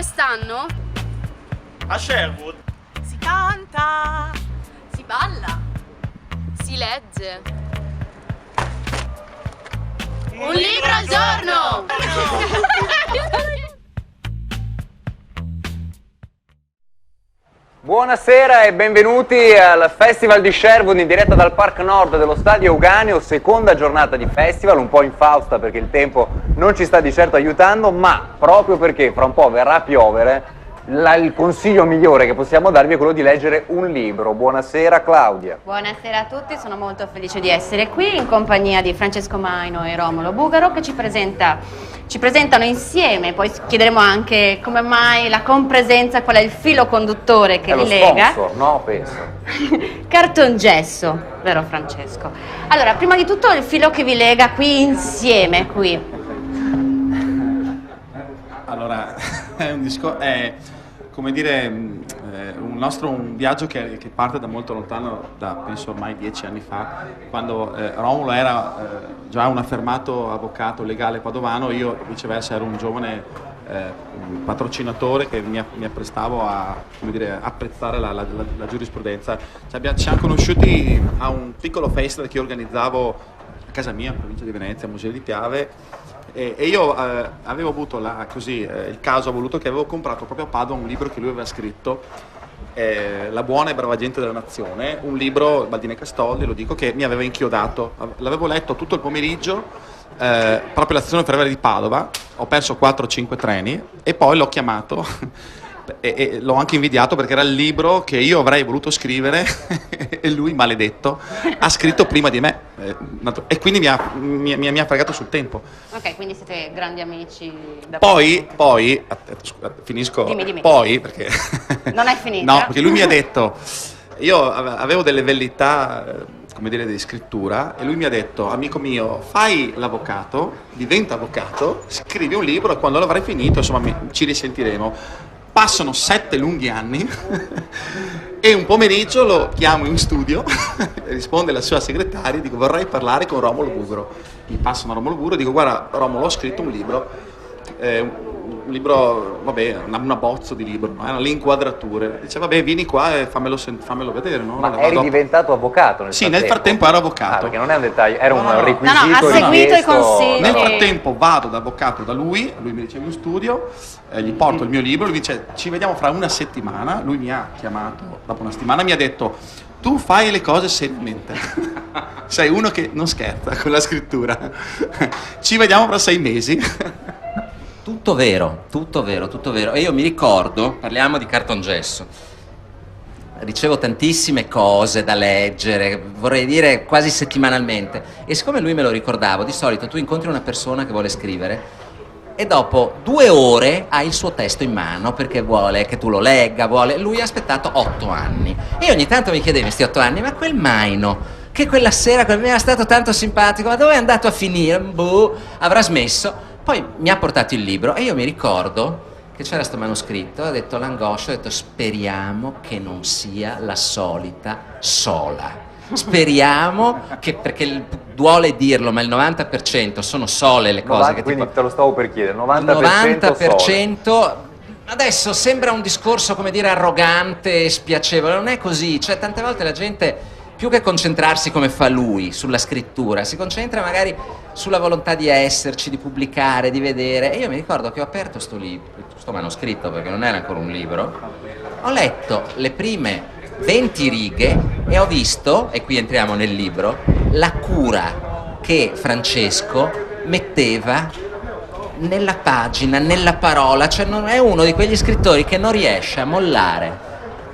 quest'anno? A Sherwood Si canta, Si balla, si legge. Un libro al giorno! Buonasera e benvenuti al Festival di Sherwood in diretta dal Park Nord dello Stadio Euganeo, seconda giornata di festival, un po' infausta perché il tempo non ci sta di certo aiutando, ma proprio perché fra un po' verrà a piovere, il consiglio migliore che possiamo darvi è quello di leggere un libro. Buonasera Claudia. Buonasera a tutti, sono molto felice di essere qui in compagnia di Francesco Maino e Romolo Bugaro che ci presentano insieme, poi chiederemo anche come mai la compresenza, qual è il filo conduttore che li lega. Sponsor, no? Penso. Cartongesso, vero Francesco? Allora, prima di tutto il filo che vi lega qui insieme, qui. Allora, è come dire, un viaggio che parte da molto lontano, da penso ormai 10 anni fa, quando Romolo era già un affermato avvocato legale padovano, io viceversa ero un giovane patrocinatore che mi apprestavo a, come dire, apprezzare la giurisprudenza. Ci siamo conosciuti a un piccolo festival che io organizzavo a casa mia, in provincia di Venezia, al Museo di Piave. E io avevo avuto il caso ha voluto che avevo comprato proprio a Padova un libro che lui aveva scritto, La buona e brava gente della nazione, un libro, Baldini e Castoldi, lo dico, che mi aveva inchiodato. L'avevo letto tutto il pomeriggio, proprio alla stazione ferroviaria di Padova, ho perso 4-5 treni e poi l'ho chiamato e l'ho anche invidiato perché era il libro che io avrei voluto scrivere e lui, maledetto, ha scritto prima di me e quindi mi ha fregato sul tempo. Ok, quindi siete grandi amici da Poi finisco. Dimmi. Poi perché non è finita? No, perché lui mi ha detto, io avevo delle velleità, come dire, di scrittura, e lui mi ha detto: amico mio, fai l'avvocato, diventa avvocato, scrivi un libro e quando l'avrai finito, insomma, ci risentiremo. Passano 7 lunghi anni e un pomeriggio lo chiamo in studio, risponde la sua segretaria, dico: vorrei parlare con Romolo Bugaro. Mi passano Romolo Bugaro, dico: guarda Romolo, ho scritto un libro, vabbè, una bozzo di libro, no? Erano le inquadrature. Dice: vabbè, vieni qua e fammelo vedere, no? Ma eri diventato avvocato nel frattempo? Sì, nel frattempo ero avvocato. Perché non è un dettaglio, era un requisito. No, ha seguito i consigli. Nel frattempo vado da avvocato da lui mi riceve in studio, gli porto il mio libro, lui dice: ci vediamo fra una settimana. Lui mi ha chiamato dopo una settimana e mi ha detto: tu fai le cose seriamente, sei uno che non scherza con la scrittura, ci vediamo fra 6 mesi. Tutto vero. E io mi ricordo, parliamo di cartongesso, ricevo tantissime cose da leggere, vorrei dire quasi settimanalmente, e siccome lui me lo ricordavo, di solito tu incontri una persona che vuole scrivere e dopo 2 ore hai il suo testo in mano perché vuole che tu lo legga, lui ha aspettato 8 anni e ogni tanto mi chiedevo in questi 8 anni: ma quel Maino che quella sera mi era stato tanto simpatico, ma dove è andato a finire? Boh, avrà smesso. Poi mi ha portato il libro e io mi ricordo che c'era sto manoscritto, ha detto l'angoscia, ho detto: speriamo che non sia la solita sola, speriamo che, perché duole dirlo, ma il 90% sono sole le cose che quindi te lo stavo per chiedere, 90% sole. Adesso sembra un discorso, come dire, arrogante e spiacevole, non è così, cioè tante volte la gente, più che concentrarsi come fa lui sulla scrittura, si concentra magari sulla volontà di esserci, di pubblicare, di vedere. E io mi ricordo che ho aperto sto manoscritto, perché non era ancora un libro, ho letto le prime 20 righe e ho visto, e qui entriamo nel libro, la cura che Francesco metteva nella pagina, nella parola. Cioè non è uno di quegli scrittori che non riesce a mollare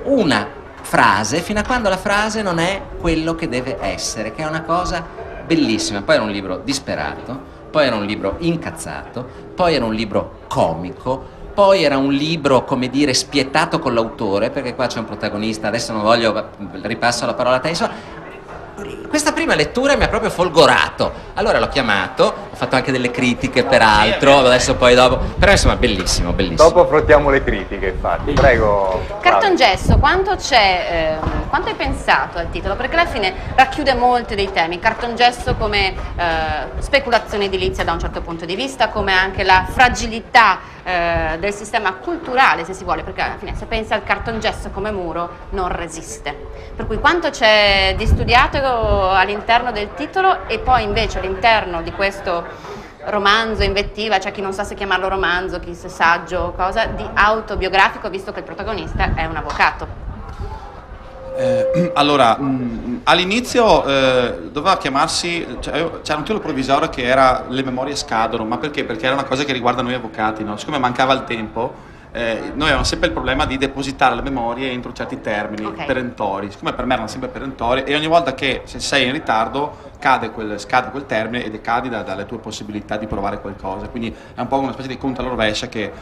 una frase fino a quando la frase non è quello che deve essere, che è una cosa bellissima. Poi era un libro disperato, poi era un libro incazzato, poi era un libro comico, poi era un libro, come dire, spietato con l'autore, perché qua c'è un protagonista, adesso non voglio, ripasso la parola a te, insomma. Questa prima lettura mi ha proprio folgorato, allora l'ho chiamato, ho fatto anche delle critiche peraltro, adesso poi dopo, però insomma bellissimo. Dopo affrontiamo le critiche, infatti, prego. Cartongesso, quanto hai pensato al titolo? Perché alla fine racchiude molti dei temi, cartongesso come speculazione edilizia da un certo punto di vista, come anche la fragilità del sistema culturale, se si vuole, perché alla fine se pensi al cartongesso come muro non resiste. Per cui quanto c'è di studiato all'interno del titolo e poi invece all'interno di questo romanzo, invettiva, c'è chi non sa se chiamarlo romanzo, chi se saggio o cosa, di autobiografico, visto che il protagonista è un avvocato. Allora, all'inizio doveva chiamarsi, cioè, c'era un titolo provvisorio che era Le memorie scadono, ma perché? Perché era una cosa che riguarda noi avvocati, no? Siccome mancava il tempo, noi avevamo sempre il problema di depositare le memorie entro certi termini perentori, siccome per me erano sempre perentori, e ogni volta che se sei in ritardo scade quel termine e decadi dalle tue possibilità di provare qualcosa, quindi è un po' una specie di conto alla rovescia che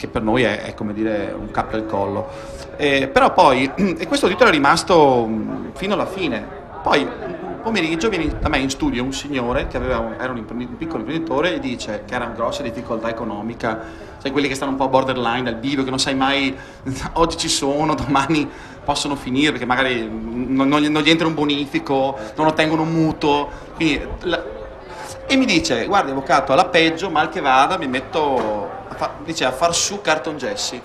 per noi è come dire un cappio al collo. Però poi, e questo titolo è rimasto fino alla fine, poi un pomeriggio viene da me in studio un signore che era un piccolo imprenditore e dice che era in grossa difficoltà economica, sai quelli che stanno un po' borderline dal bivio, che non sai mai, oggi ci sono, domani possono finire perché magari non gli entra un bonifico, non ottengono un mutuo, quindi e mi dice, guardi avvocato, alla peggio, mal che vada, mi metto a far su cartongessi,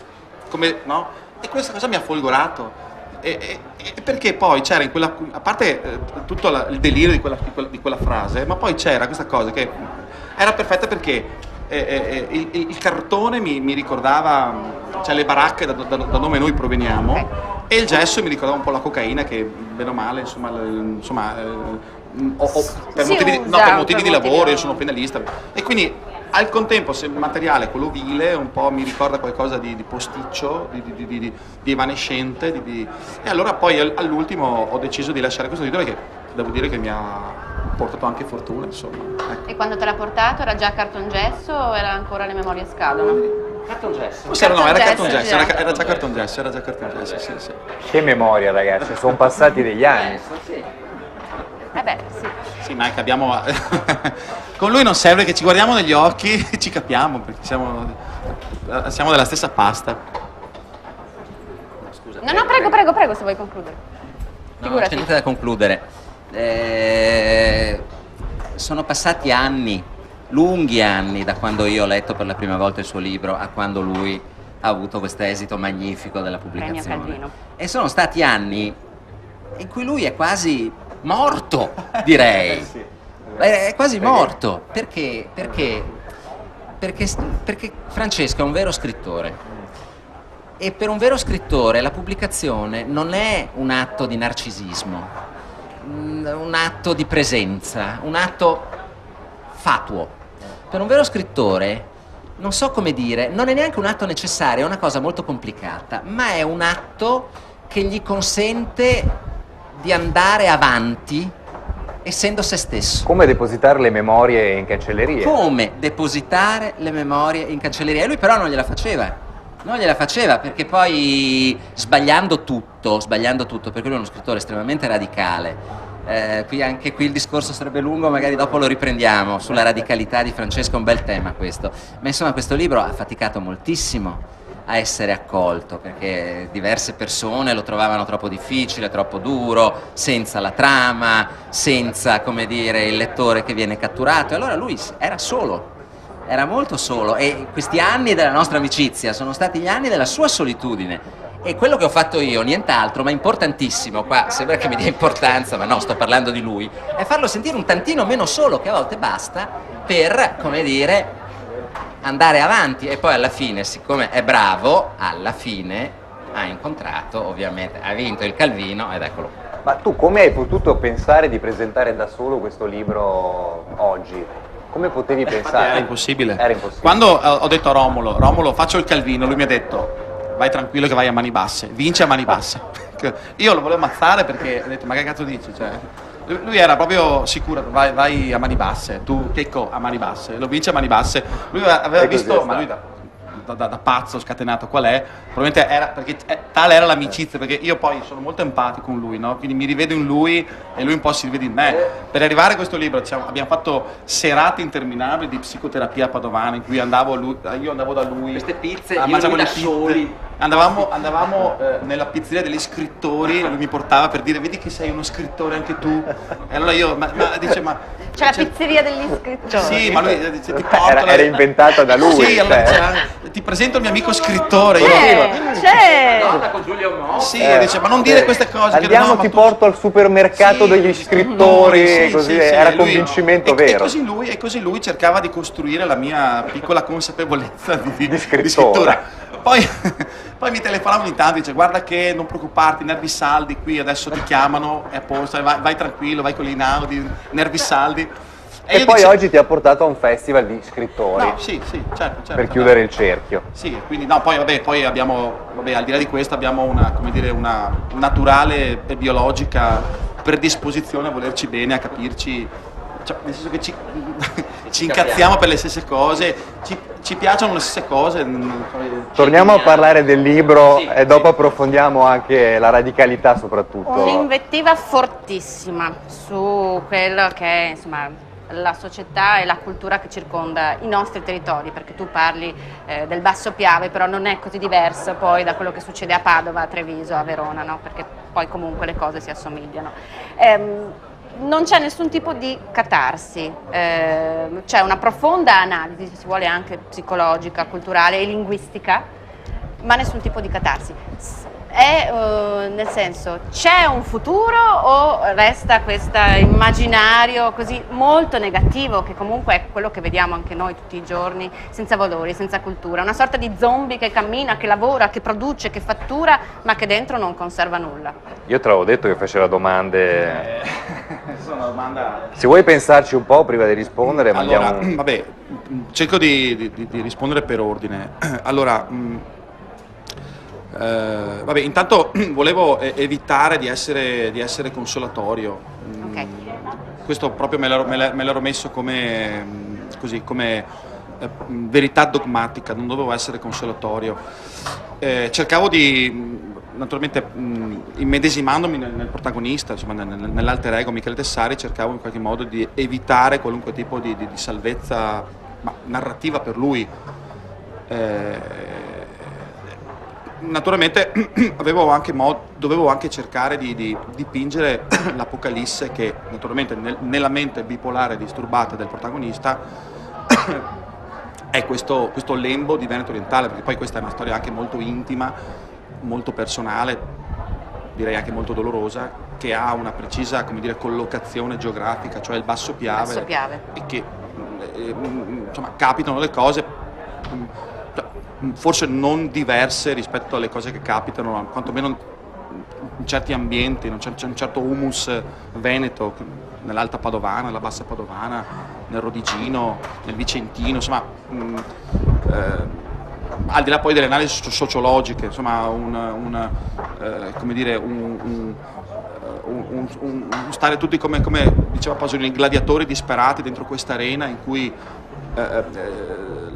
come, no? E questa cosa mi ha folgorato, e perché poi c'era in quella, a parte tutto il delirio di quella frase, ma poi c'era questa cosa che era perfetta perché il cartone mi ricordava, cioè le baracche da dove noi proveniamo, e il gesso mi ricordava un po' la cocaina che bene o male, insomma per motivi di lavoro, io sono penalista, e quindi al contempo se il materiale è quello vile, un po' mi ricorda qualcosa di posticcio, di evanescente, e allora poi all'ultimo ho deciso di lasciare questo titolo che devo dire che mi ha portato anche fortuna, insomma. Ecco. E quando te l'ha portato era già cartongesso o era ancora Le memorie scadono? Cartongesso. Era cartongesso, era già cartongesso, sì. Che memoria ragazzi, sono passati degli anni. Sì. Sì, ma è che abbiamo... Con lui non serve che ci guardiamo negli occhi, ci capiamo, perché siamo della stessa pasta. Scusa. No, prego, se vuoi concludere. No, non c'è niente da concludere. Sono passati anni, lunghi anni, da quando io ho letto per la prima volta il suo libro a quando lui ha avuto questo esito magnifico della pubblicazione. Premio Calvino. E sono stati anni in cui lui è quasi morto, direi. Sì. È quasi morto. Perché Francesco è un vero scrittore. E per un vero scrittore la pubblicazione non è un atto di narcisismo, un atto di presenza, un atto fatuo. Per un vero scrittore, non so come dire, non è neanche un atto necessario, è una cosa molto complicata, ma è un atto che gli consente di andare avanti essendo se stesso. Come depositare le memorie in cancelleria. Come depositare le memorie in cancelleria. E lui però non gliela faceva perché poi sbagliando tutto, perché lui è uno scrittore estremamente radicale. Anche qui il discorso sarebbe lungo, magari dopo lo riprendiamo, sulla radicalità di Francesco, un bel tema questo. Ma insomma questo libro ha faticato moltissimo a essere accolto, perché diverse persone lo trovavano troppo difficile, troppo duro, senza la trama, senza, come dire, il lettore che viene catturato. E allora lui era solo, era molto solo, e questi anni della nostra amicizia sono stati gli anni della sua solitudine. E quello che ho fatto io, nient'altro, ma importantissimo, qua sembra che mi dia importanza, ma no, sto parlando di lui, è farlo sentire un tantino meno solo, che a volte basta per, come dire, andare avanti. E poi alla fine, siccome è bravo, alla fine ha incontrato, ovviamente, ha vinto il Calvino ed eccolo. Ma tu come hai potuto pensare di presentare da solo questo libro oggi? Come potevi pensare? Era impossibile. Era impossibile. Quando ho detto a Romolo, faccio il Calvino, lui mi ha detto, vai tranquillo che vai a mani basse, vince a mani basse. Io lo volevo ammazzare perché ho detto, ma che cazzo dici? Cioè, lui era proprio sicuro, vai a mani basse, tu Checco a mani basse, lo vince a mani basse. Lui aveva visto, ma lui da pazzo scatenato qual è, probabilmente era perché tale era l'amicizia, perché io poi sono molto empatico con lui, no? Quindi mi rivedo in lui e lui un po' si rivede in me. Per arrivare a questo libro abbiamo fatto serate interminabili di psicoterapia padovana in cui io andavo da lui, Queste pizze, mangiavo le da pizze, soli. andavamo nella pizzeria degli scrittori, lui mi portava per dire vedi che sei uno scrittore anche tu, e allora io dice ma C'è la pizzeria degli scrittori. sì, ma lui dice ti porto Era inventata da lui. Sì, allora cioè. ti presento il mio amico scrittore. C'è! Nota con Giulio Mo. Sì, dice, ma non dire queste cose. Andiamo, che no, ti ma tu- porto al supermercato Sì, degli scrittori, sì, così sì, era lui- convincimento e vero. così lui cercava di costruire la mia piccola consapevolezza di scrittore. scrittura. Poi, poi mi telefonava ogni tanto, dice guarda che non preoccuparti, nervi saldi qui, adesso ti chiamano, è a posto, vai tranquillo, vai con l'Inaudi, nervi saldi. E io poi dicevo- oggi ti ha portato a un festival di scrittori, No, sì, certo. per chiudere il cerchio. Sì, quindi no, poi abbiamo, al di là di questo abbiamo una, come dire, una naturale e biologica predisposizione a volerci bene, a capirci, cioè, nel senso che ci incazziamo per le stesse cose, ci piacciono le stesse cose. Torniamo a parlare del libro Sì, e dopo approfondiamo anche la radicalità soprattutto. Un'invettiva fortissima su quello che è, insomma, la società e la cultura che circonda i nostri territori, perché tu parli del Basso Piave, però non è così diverso poi da quello che succede a Padova, a Treviso, a Verona, no? Perché poi comunque le cose si assomigliano. Non c'è nessun tipo di catarsi, c'è una profonda analisi, se si vuole anche psicologica, culturale e linguistica, ma nessun tipo di catarsi. Nel senso, c'è un futuro o resta questo immaginario così molto negativo, che comunque è quello che vediamo anche noi tutti i giorni, senza valori, senza cultura, una sorta di zombie che cammina, che lavora, che produce, che fattura, ma che dentro non conserva nulla. Io te l'avevo detto che faceva domande. Sono una domanda. Se vuoi pensarci un po' prima di rispondere, Allora, mandiamo. vabbè, cerco di rispondere per ordine. Allora, vabbè, intanto volevo evitare di essere consolatorio. Ok. Questo proprio me l'ero messo come, così, come verità dogmatica, non dovevo essere consolatorio. Cercavo di, naturalmente, immedesimandomi nel protagonista, insomma, nell'alter ego Michele Tessari, cercavo in qualche modo di evitare qualunque tipo di salvezza narrativa per lui. Naturalmente dovevo anche cercare di dipingere l'apocalisse che naturalmente nella mente bipolare disturbata del protagonista è questo lembo di Veneto orientale, perché poi questa è una storia anche molto intima, molto personale, direi anche molto dolorosa, che ha una precisa, come dire, collocazione geografica, cioè il Basso Piave, Basso Piave. e che insomma capitano le cose forse non diverse rispetto alle cose che capitano, quantomeno in certi ambienti, c'è un certo humus veneto, nell'Alta Padovana, nella Bassa Padovana, nel Rodigino, nel Vicentino, insomma, al di là poi delle analisi sociologiche, insomma, come dire, stare tutti come diceva Pasolini, gladiatori disperati dentro questa arena in cui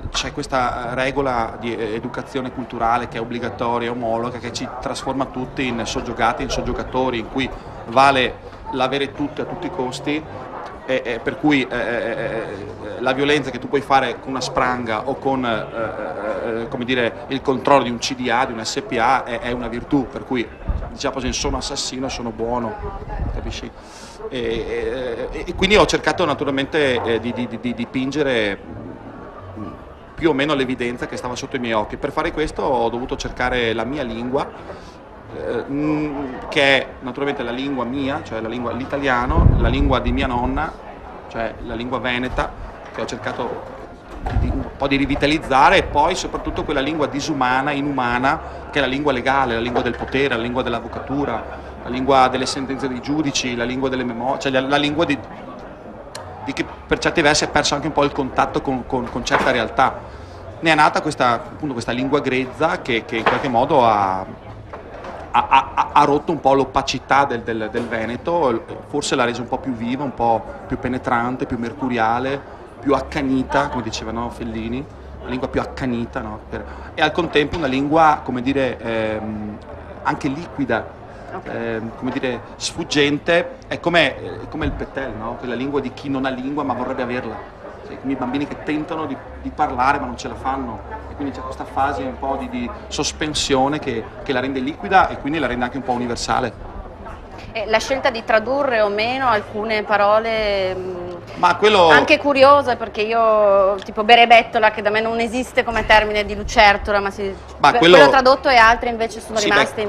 c'è questa regola di educazione culturale che è obbligatoria, omologa, che ci trasforma tutti in soggiogati, in soggiogatori, in cui vale l'avere tutto a tutti i costi, per cui la violenza che tu puoi fare con una spranga o con come dire, il controllo di un CDA, di un SPA è una virtù, per cui diciamo così, sono assassino, sono buono, capisci? E quindi ho cercato naturalmente di dipingere più o meno l'evidenza che stava sotto i miei occhi. Per fare questo ho dovuto cercare la mia lingua, che è naturalmente la lingua mia, cioè l'italiano, la lingua di mia nonna, cioè la lingua veneta, che ho cercato un po' di rivitalizzare, e poi soprattutto quella lingua disumana, inumana, che è la lingua legale, la lingua del potere, la lingua dell'avvocatura, la lingua delle sentenze dei giudici, la lingua delle memorie, cioè la lingua di che per certi versi ha perso anche un po' il contatto con certa realtà. Ne è nata questa lingua grezza che in qualche modo ha rotto un po' l'opacità del Veneto, forse l'ha resa un po' più viva, un po' più penetrante, più mercuriale, più accanita, come dicevano Fellini, una lingua più accanita, no? E al contempo una lingua, come dire, anche liquida, come dire, sfuggente, è come il Petel, no? Quella lingua di chi non ha lingua ma vorrebbe averla, cioè, i bambini che tentano di parlare ma non ce la fanno, e quindi c'è questa fase un po' di sospensione che la rende liquida e quindi la rende anche un po' universale. La scelta di tradurre o meno alcune parole Ma quello... anche curiosa, perché io, tipo berebettola, che da me non esiste come termine di lucertola, ma quello tradotto, e altre invece sono rimaste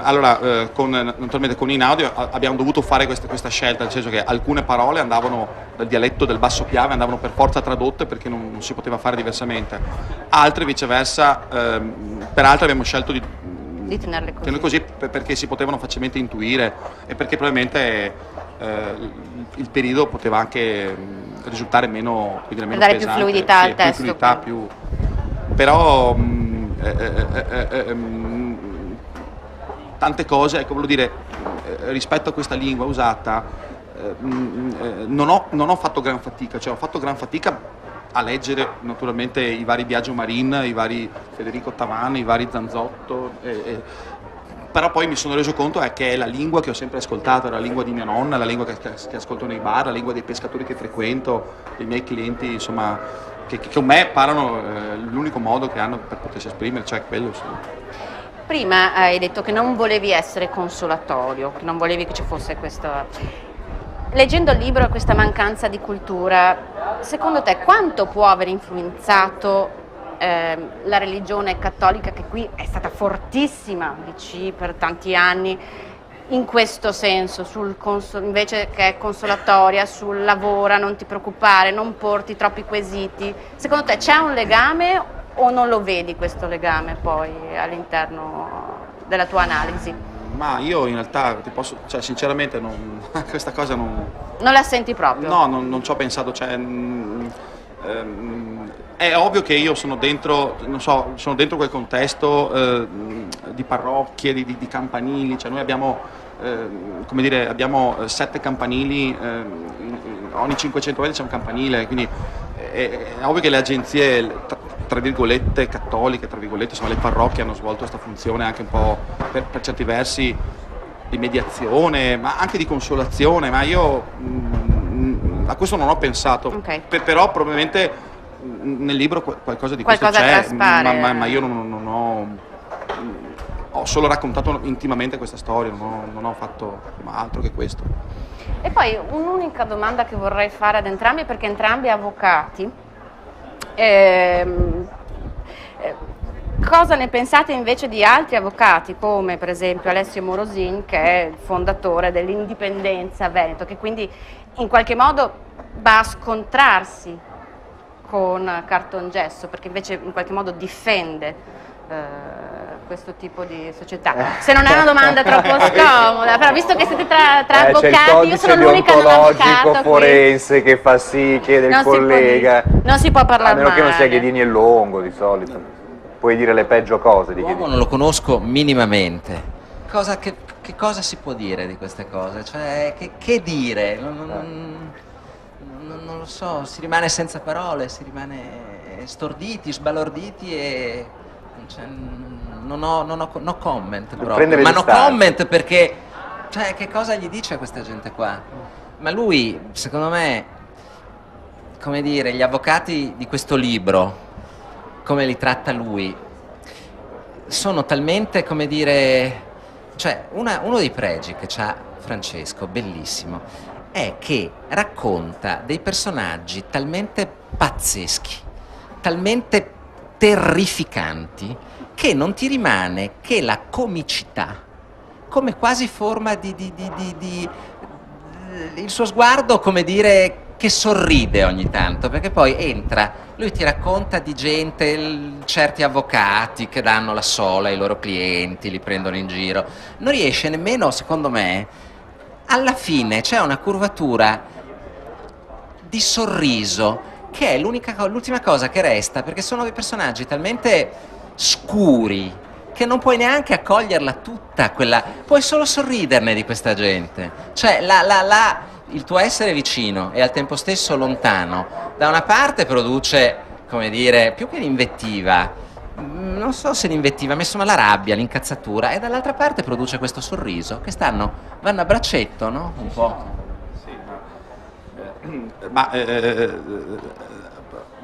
allora, naturalmente con Inaudi abbiamo dovuto fare questa scelta, nel senso che alcune parole andavano dal dialetto del Basso Piave, andavano per forza tradotte perché non si poteva fare diversamente. Altre viceversa, per altre abbiamo scelto di tenerle così, perché si potevano facilmente intuire e perché probabilmente il periodo poteva anche risultare meno, meno per dare pesante, più fluidità al testo. Però tante cose, ecco, voglio dire, rispetto a questa lingua usata, non ho fatto gran fatica, cioè ho fatto gran fatica a leggere naturalmente i vari Biagio Marin, i vari Federico Tavanni, i vari Zanzotto, però poi mi sono reso conto che è la lingua che ho sempre ascoltato, è la lingua di mia nonna, la lingua che ascolto nei bar, la lingua dei pescatori che frequento, dei miei clienti, insomma, che con me parlano l'unico modo che hanno per potersi esprimere, cioè quello. Sì. Prima hai detto che non volevi essere consolatorio, che non volevi che ci fosse questo... Leggendo il libro, questa mancanza di cultura, secondo te quanto può aver influenzato la religione cattolica, che qui è stata fortissima, DC, per tanti anni, in questo senso, invece che è consolatoria, sul lavora, non ti preoccupare, non porti troppi quesiti? Secondo te c'è un legame o non lo vedi questo legame poi all'interno della tua analisi? Ma io in realtà cioè sinceramente questa cosa non la senti proprio? No, non ci ho pensato, cioè, è ovvio che io sono dentro, non so, sono dentro quel contesto di parrocchie, di campanili, cioè noi abbiamo, come dire, abbiamo 7 campanili, ogni 500 metri c'è un campanile, quindi è ovvio che le agenzie tra virgolette cattoliche, tra virgolette, insomma, le parrocchie hanno svolto questa funzione anche un po' per certi versi di mediazione, ma anche di consolazione, ma io a questo non ho pensato, okay. Però probabilmente nel libro qualcosa di questo c'è, ma io non ho solo raccontato intimamente questa storia, non ho fatto altro che questo. E poi un'unica domanda che vorrei fare ad entrambi, perché entrambi avvocati. Cosa ne pensate invece di altri avvocati, come per esempio Alessio Morosin, che è il fondatore dell'Indipendenza Veneto, che quindi in qualche modo va a scontrarsi con Cartongesso, perché invece in qualche modo difende questo tipo di società? Se non è una domanda troppo scomoda, però visto che siete tra avvocati, io sono l'unica non avvocato forense che fa sì, chiede il collega. Non si può parlare male. A meno che non sia Ghedini e Longo, di solito. Puoi dire le peggio cose di Ghedini. L'uomo non lo conosco minimamente. Che cosa si può dire di queste cose? Cioè, che dire? Non lo so, si rimane senza parole, si rimane storditi, sbalorditi e... Cioè, no comment proprio, ma no comment perché, cioè, che cosa gli dice a questa gente qua? Ma lui, secondo me, come dire, gli avvocati di questo libro, come li tratta lui, sono talmente, come dire, cioè, uno dei pregi che c'ha Francesco, bellissimo, è che racconta dei personaggi talmente pazzeschi, talmente terrificanti, che non ti rimane che la comicità come quasi forma di il suo sguardo, come dire, che sorride ogni tanto, perché poi entra, lui ti racconta di gente, certi avvocati che danno la sola ai loro clienti, li prendono in giro, non riesce nemmeno, secondo me, alla fine c'è una curvatura di sorriso che è l'ultima cosa che resta, perché sono dei personaggi talmente scuri che non puoi neanche accoglierla tutta quella, puoi solo sorriderne di questa gente, cioè il tuo essere vicino e al tempo stesso lontano, da una parte produce, come dire, più che l'invettiva, non so se l'invettiva, ma insomma la rabbia, l'incazzatura, e dall'altra parte produce questo sorriso, che vanno a braccetto, no? Un po'. Ma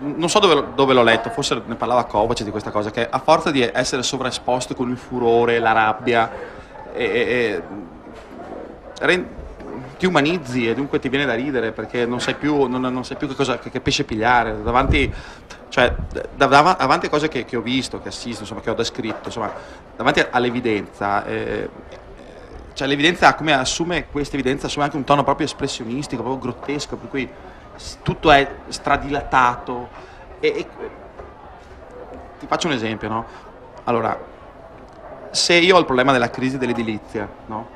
non so dove l'ho letto, forse ne parlava Kovacs di questa cosa, che a forza di essere sovraesposto con il furore, la rabbia, ti umanizzi e dunque ti viene da ridere perché non sai più, non sai più che pesce pigliare davanti, cioè davanti a cose che ho visto, che assisto, insomma, che ho descritto, insomma, davanti all'evidenza. Cioè l'evidenza, come assume questa evidenza, assume anche un tono proprio espressionistico, proprio grottesco, per cui tutto è stradilatato. E ti faccio un esempio, no? Allora, se io ho il problema della crisi dell'edilizia, no?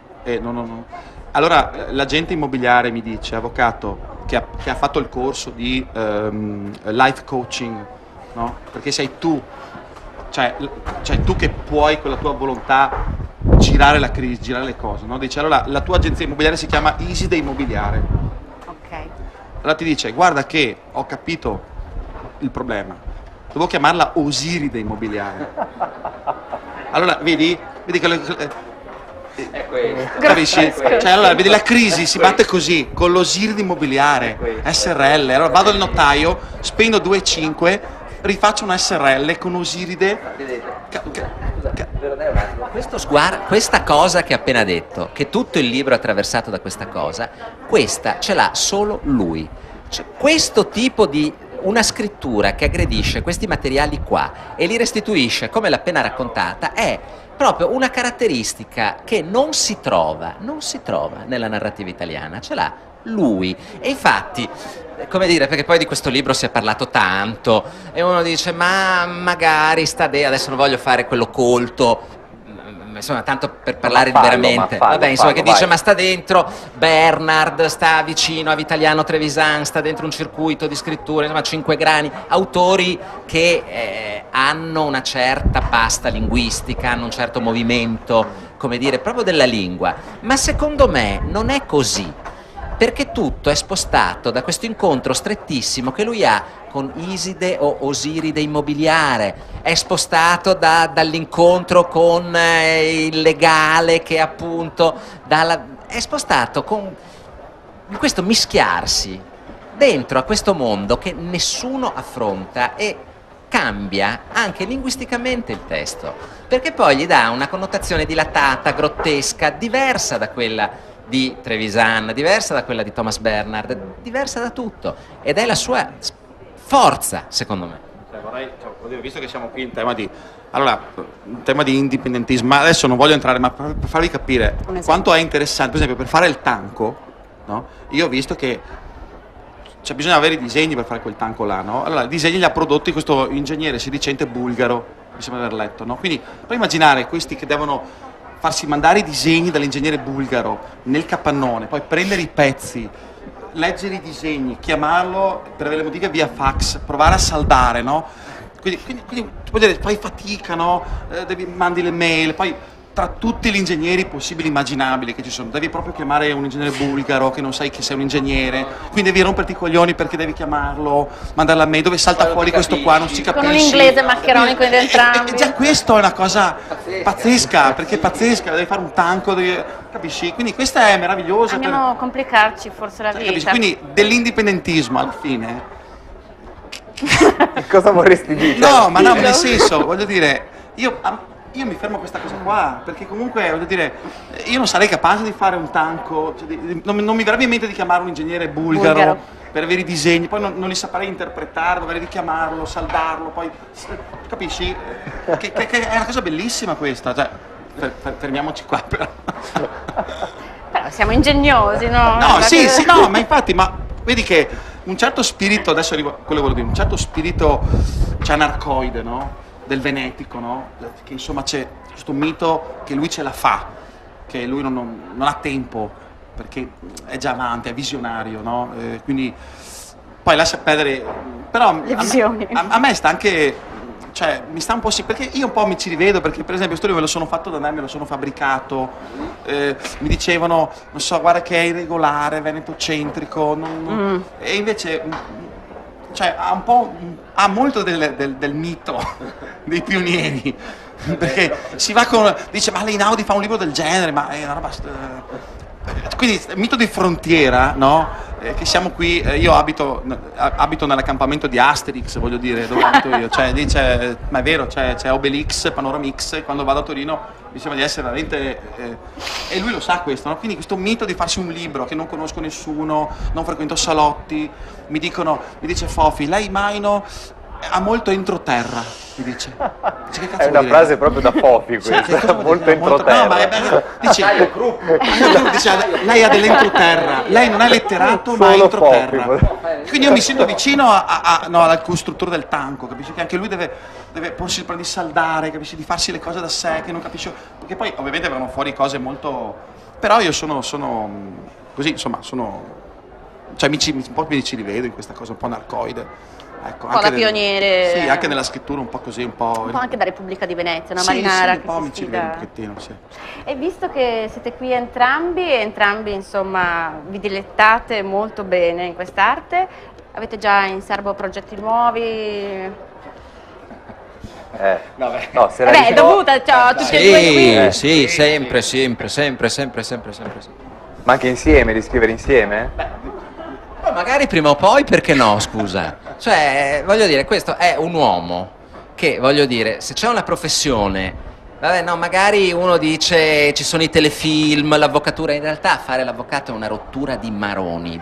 Allora l'agente immobiliare mi dice, avvocato, che ha fatto il corso di life coaching, no? Perché sei tu, cioè tu che puoi con la tua volontà girare la crisi, girare le cose, no? Dice, allora la tua agenzia immobiliare si chiama Iside Immobiliare. Ok. Allora ti dice, guarda che ho capito il problema, devo chiamarla Osiride Immobiliare. Allora vedi che È questo. capisci? Cioè, allora vedi, la crisi si batte così, con l'Osiride Immobiliare, SRL. Allora vado al notaio, spendo 2,5, rifaccio una SRL con Osiride. Questa cosa che ha appena detto, che tutto il libro è attraversato da questa cosa, questa ce l'ha solo lui. Cioè, questo tipo di una scrittura che aggredisce questi materiali qua e li restituisce come l'ha appena raccontata è proprio una caratteristica che non si trova nella narrativa italiana, ce l'ha lui. E infatti, come dire, perché poi di questo libro si è parlato tanto e uno dice ma magari adesso non voglio fare quello colto, insomma, tanto per parlare veramente, vabbè, insomma, che dice ma sta dentro Bernard, sta vicino a Vitaliano Trevisan, sta dentro un circuito di scrittura, insomma, 5 grani, autori che hanno una certa pasta linguistica, hanno un certo movimento, come dire, proprio della lingua, ma secondo me non è così, perché tutto è spostato da questo incontro strettissimo che lui ha con Iside o Osiride Immobiliare, è spostato dall'incontro con il legale che appunto è spostato con questo mischiarsi dentro a questo mondo che nessuno affronta e cambia anche linguisticamente il testo, perché poi gli dà una connotazione dilatata, grottesca, diversa da quella di Trevisan, diversa da quella di Thomas Bernhard, diversa da tutto, ed è la sua forza, secondo me. Visto che siamo qui in tema di indipendentismo, ma adesso non voglio entrare, ma per farvi capire quanto è interessante, per esempio per fare il tanco, no? Io ho visto che bisogna avere i disegni per fare quel tanco là, no? Allora i disegni li ha prodotti questo ingegnere sedicente bulgaro, mi sembra di aver letto, no? Quindi puoi immaginare questi che devono farsi mandare i disegni dall'ingegnere bulgaro nel capannone, poi prendere i pezzi, leggere i disegni, chiamarlo per avere le modifiche via fax, provare a saldare, no? Quindi puoi dire, fai fatica, no? Mandi le mail, poi tra tutti gli ingegneri possibili e immaginabili che ci sono, devi proprio chiamare un ingegnere bulgaro che non sai che sei un ingegnere, quindi devi romperti i coglioni perché devi chiamarlo, mandare la mail, dove salta fuori questo qua, non si capisce. Con un inglese maccheronico in entrambi. Già questo è una cosa pazzesca, perché è pazzesca, devi fare un tanco, capisci? Quindi questa è meravigliosa. Andiamo a complicarci forse la vita. Capisci? Quindi dell'indipendentismo alla fine. Cosa vorresti dire? No, ma no, nel senso, voglio dire, io mi fermo a questa cosa qua, perché comunque, voglio dire, io non sarei capace di fare un tanco, cioè non mi verrebbe in mente di chiamare un ingegnere bulgaro per avere i disegni, poi non li saprei interpretare, dovrei richiamarlo, saldarlo, poi, capisci? Che è una cosa bellissima questa, cioè, fermiamoci qua però. Però siamo ingegnosi, no? No, sì, no, ma infatti, ma vedi che un certo spirito, adesso arrivo a quello che volevo dire, un certo spirito anarcoide, no? Del venetico, no? Che insomma c'è questo mito che lui ce la fa, che lui non ha tempo perché è già avanti, è visionario, no? Quindi poi lascia perdere, però le visioni. A me sta anche, cioè mi sta un po' perché io un po' mi ci rivedo, perché per esempio questo libro me lo sono fatto da me, me lo sono fabbricato, mi dicevano, non so, guarda che è irregolare, venetocentrico, e invece cioè ha molto del mito dei pionieri, perché si va dice ma l'Einaudi fa un libro del genere, ma è una roba quindi mito di frontiera, no? che siamo qui, io abito nell'accampamento di Asterix, voglio dire, dove abito io, cioè dice, ma è vero, c'è Obelix, Panoramix, e quando vado a Torino mi sembra di essere veramente, e lui lo sa questo, no? Quindi questo mito di farsi un libro, che non conosco nessuno, non frequento salotti, mi dice Fofi, lei Maino ha molto entroterra, mi dice. Che cazzo È una vuol dire? frase proprio da Fofi Sì, che questa, cosa vuol molto dire? entroterra. No, ma è bello. Dice, lei ha dell'entroterra, lei non è letterato ma è Solo entroterra. Fofi. Quindi io mi sento vicino al costruttore del tanco, capisci? Che anche lui deve porsi il problema di saldare, capisci? Di farsi le cose da sé, che non capisce. Perché poi ovviamente vengono fuori cose molto. Però io sono così, insomma, cioè un po' mi ci rivedo in questa cosa un po' narcoide. Ecco, Un po' da pioniere. Sì, anche nella scrittura un po' così, un po'. Un po' anche da Repubblica di Venezia, una Sì, marinara sì, un po' che mi si ci rivedo un sfida. pochettino, sì. E visto che siete qui entrambi insomma vi dilettate molto bene in quest'arte, avete già in serbo progetti nuovi? No, se la Beh, è risposta- dovuta, cioè, tutti e due qui. Sì, sempre. Ma anche insieme, di scrivere insieme? Poi magari prima o poi, perché no, scusa? Cioè, voglio dire, questo è un uomo che, voglio dire, se c'è una professione, vabbè, no, magari uno dice ci sono i telefilm, l'avvocatura, in realtà fare l'avvocato è una rottura di maroni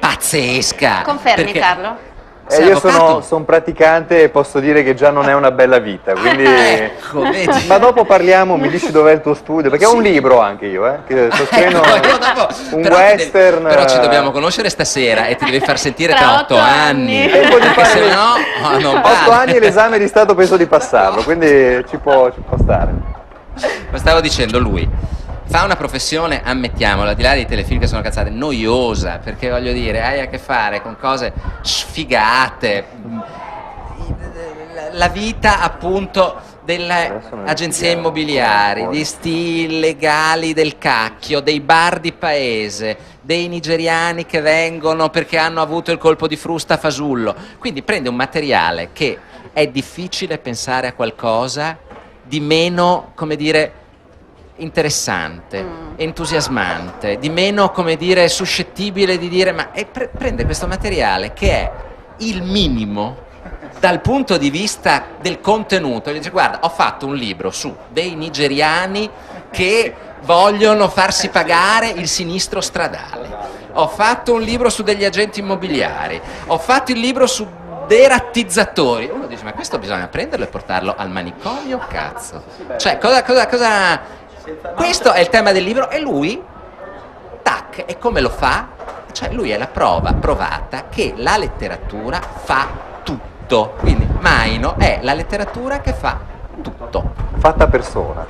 pazzesca. Confermi, perché Carlo? sei Io avvocato? sono praticante e posso dire che già non è una bella vita, quindi... Ecco, vedi? Ma dopo parliamo, mi dici dov'è il tuo studio, perché ho un libro anche io, che sto scrivendo Ecco, io dopo- un però ti devi- western... però ci dobbiamo conoscere stasera e ti devi far sentire Tra tra 8 8 anni. Tempo di Perché fare se le- no, non 8 vale. anni e l'esame di Stato penso di passarlo, quindi ci può stare. Lo stavo dicendo, lui fa una professione, ammettiamolo, al di là dei telefilm che sono cazzate, noiosa, perché voglio dire, hai a che fare con cose sfigate, la vita appunto delle Adesso noi agenzie litighiamo. immobiliari, di sti illegali del cacchio, dei bar di paese, dei nigeriani che vengono perché hanno avuto il colpo di frusta a fasullo. Quindi prende un materiale che è difficile pensare a qualcosa di meno, come dire, interessante, entusiasmante, di meno, come dire, suscettibile di dire, ma prende questo materiale che è il minimo dal punto di vista del contenuto e dice: guarda, ho fatto un libro su dei nigeriani che vogliono farsi pagare il sinistro stradale, ho fatto un libro su degli agenti immobiliari, ho fatto il libro su dei rattizzatori. Uno dice: ma questo bisogna prenderlo e portarlo al manicomio, cazzo, cioè cosa. Questo è il tema del libro e lui, tac, e come lo fa? Cioè lui è la prova provata che la letteratura fa tutto, quindi Maino è la letteratura che fa tutto. Fatta persona.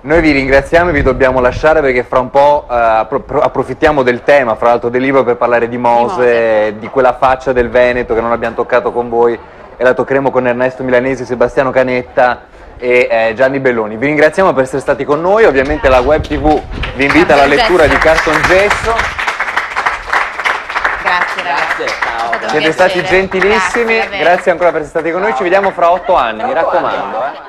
Noi vi ringraziamo e vi dobbiamo lasciare perché fra un po' approfittiamo del tema, fra l'altro del libro, per parlare di Mose, di quella faccia del Veneto che non abbiamo toccato con voi e la toccheremo con Ernesto Milanesi, Sebastiano Canetta e Gianni Belloni. Vi ringraziamo per essere stati con noi, ovviamente la Web TV vi invita alla lettura di Cartongesso. Grazie ragazzi. Siete stati gentilissimi, grazie ancora per essere stati con noi, ci vediamo fra 8 anni, mi raccomando.